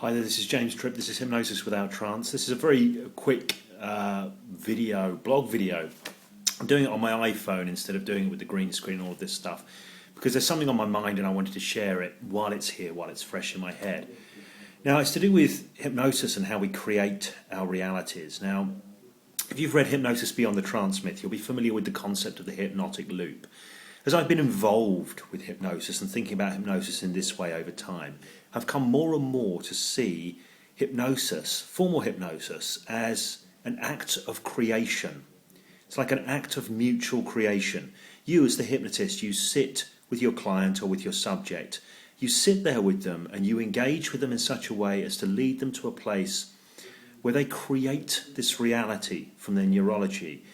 Hi there, this is James Tripp. This is Hypnosis Without Trance. This is a very quick blog video. I'm doing it on my iPhone instead of doing it with the green screen and all of this stuff because there's something on my mind and I wanted to share it while it's here, while it's fresh in my head. Now, it's to do with hypnosis and how we create our realities. Now, if you've read Hypnosis Beyond the Trance Myth, you'll be familiar with the concept of the hypnotic loop. As I've been involved with hypnosis and thinking about hypnosis in this way over time, I've come more and more to see hypnosis, formal hypnosis, as an act of creation. It's like an act of mutual creation. You, as the hypnotist, you sit with your client or with your subject. You sit there with them and you engage with them in such a way as to lead them to a place where they create this reality from their neurology.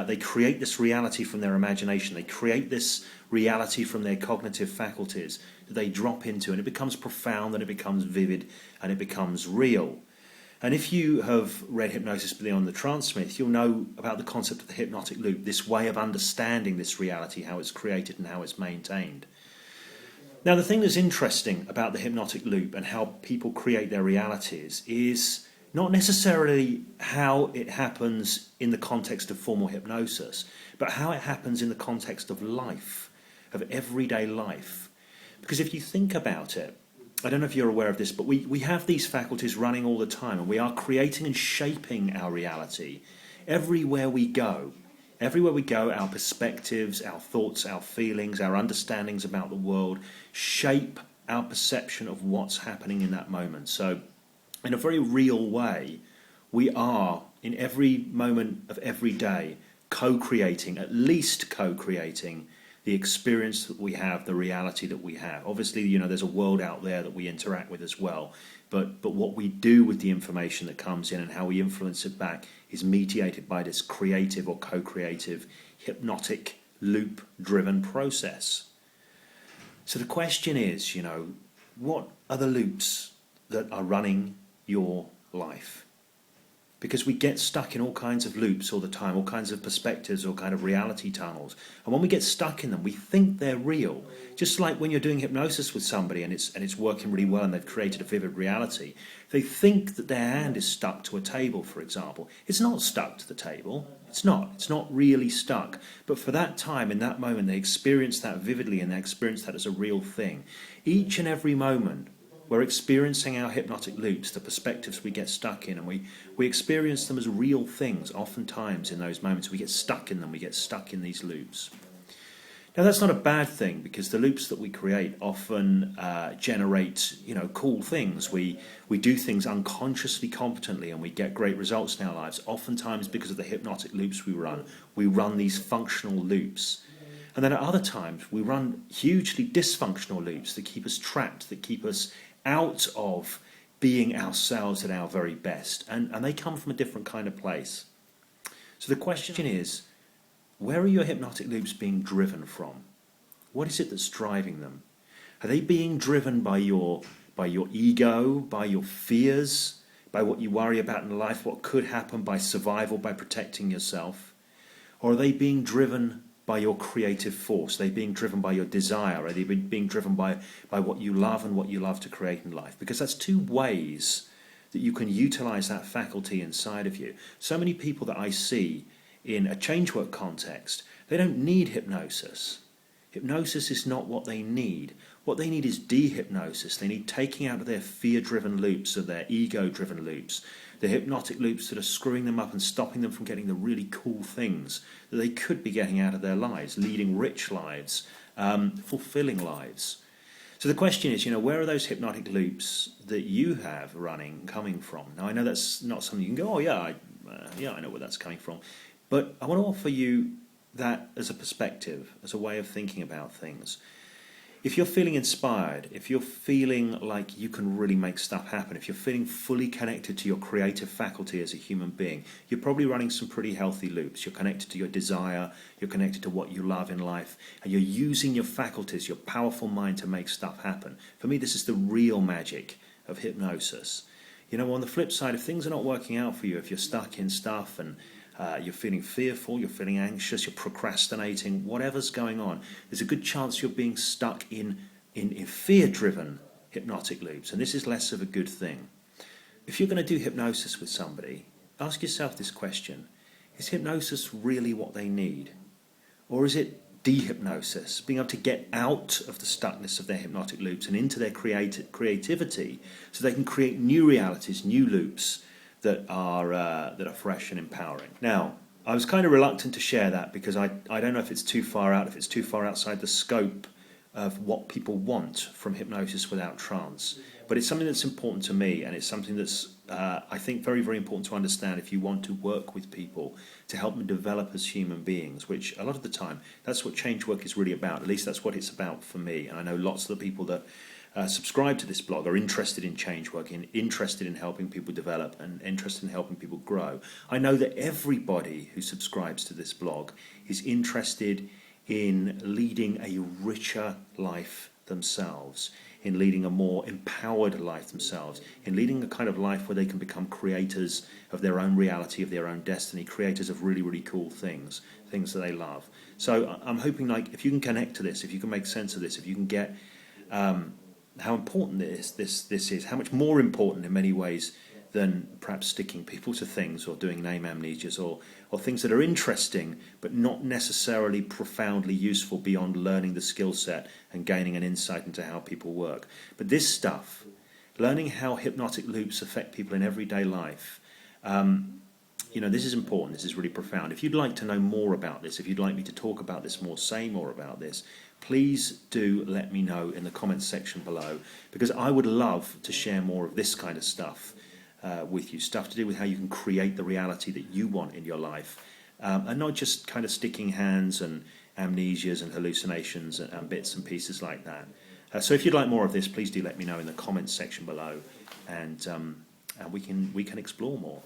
They create this reality from their imagination. They create this reality from their cognitive faculties that they drop into, and it becomes profound and it becomes vivid and it becomes real. And if you have read Hypnosis Beyond the Trance Myth, you'll know about the concept of the hypnotic loop, this way of understanding this reality, how it's created and how it's maintained. Now, the thing that's interesting about the hypnotic loop and how people create their realities is not necessarily how it happens in the context of formal hypnosis, but how it happens in the context of life, of everyday life. Because if you think about it, I don't know if you're aware of this, but we have these faculties running all the time, and we are creating and shaping our reality everywhere we go. Everywhere we go, our perspectives, our thoughts, our feelings, our understandings about the world shape our perception of what's happening in that moment. So, in a very real way, we are, in every moment of every day, co-creating, at least co-creating, the experience that we have, the reality that we have. Obviously, there's a world out there that we interact with as well, but what we do with the information that comes in and how we influence it back is mediated by this creative or co-creative, hypnotic, loop-driven process. So the question is, what are the loops that are running your life? Because we get stuck in all kinds of loops all the time, all kinds of perspectives, all kind of reality tunnels. And when we get stuck in them, we think they're real. Just like when you're doing hypnosis with somebody and it's working really well and they've created a vivid reality, they think that their hand is stuck to a table, for example. It's not stuck to the table. It's not really stuck. But for that time, in that moment, they experience that vividly and they experience that as a real thing. Each and every moment, we're experiencing our hypnotic loops, the perspectives we get stuck in, and we experience them as real things. Oftentimes in those moments we get stuck in them, we get stuck in these loops. Now that's not a bad thing, because the loops that we create often generate cool things. We do things unconsciously competently and we get great results in our lives, oftentimes because of the hypnotic loops we run. We run these functional loops. And then at other times we run hugely dysfunctional loops that keep us trapped, that keep us out of being ourselves at our very best. And they come from a different kind of place. So the question is, where are your hypnotic loops being driven from? What is it that's driving them? Are they being driven by your ego, by your fears, by what you worry about in life, what could happen, by survival, by protecting yourself? Or are they being driven by your creative force? Are they being driven by your desire? Are they being driven by what you love and what you love to create in life? Because that's two ways that you can utilize that faculty inside of you. So many people that I see in a change work context, they don't need hypnosis. Hypnosis is not what they need. What they need is dehypnosis. They need taking out of their fear-driven loops, of their ego-driven loops, the hypnotic loops that are screwing them up and stopping them from getting the really cool things that they could be getting out of their lives, leading rich lives, fulfilling lives. So the question is, where are those hypnotic loops that you have running coming from? Now, I know that's not something you can go, I know where that's coming from. But I want to offer you that as a perspective, as a way of thinking about things. If you're feeling inspired, if you're feeling like you can really make stuff happen, if you're feeling fully connected to your creative faculty as a human being, you're probably running some pretty healthy loops. You're connected to your desire, you're connected to what you love in life, and you're using your faculties, your powerful mind to make stuff happen. For me, this is the real magic of hypnosis. On the flip side, if things are not working out for you, if you're stuck in stuff and you're feeling fearful, you're feeling anxious, you're procrastinating, whatever's going on, there's a good chance you're being stuck in fear-driven hypnotic loops, and this is less of a good thing. If you're going to do hypnosis with somebody, ask yourself this question: is hypnosis really what they need? Or is it dehypnosis, being able to get out of the stuckness of their hypnotic loops and into their creativity, so they can create new realities, new loops that are fresh and empowering? Now, I was kind of reluctant to share that because I don't know if it's too far out, if it's too far outside the scope of what people want from hypnosis without trance. But it's something that's important to me, and it's something that's, I think, very, very important to understand if you want to work with people to help them develop as human beings, which a lot of the time, that's what change work is really about. At least that's what it's about for me. And I know lots of the people that subscribe to this blog are interested in change work, interested in helping people develop, and interested in helping people grow. I know that everybody who subscribes to this blog is interested in leading a richer life themselves, in leading a more empowered life themselves, in leading a kind of life where they can become creators of their own reality, of their own destiny, creators of really, really cool things that they love. So I'm hoping, like, if you can connect to this, if you can make sense of this, if you can get how important this is, how much more important in many ways than perhaps sticking people to things or doing name amnesias or things that are interesting but not necessarily profoundly useful beyond learning the skill set and gaining an insight into how people work. But this stuff, learning how hypnotic loops affect people in everyday life, this is important, this is really profound. If you'd like to know more about this, if you'd like me to talk about this more, say more about this, please do let me know in the comments section below, because I would love to share more of this kind of stuff with you, stuff to do with how you can create the reality that you want in your life, and not just kind of sticking hands and amnesias and hallucinations and bits and pieces like that. So if you'd like more of this, please do let me know in the comments section below, and we can explore more.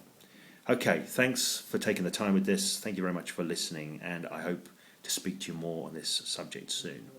Okay, thanks for taking the time with this. Thank you very much for listening, and I hope to speak to you more on this subject soon.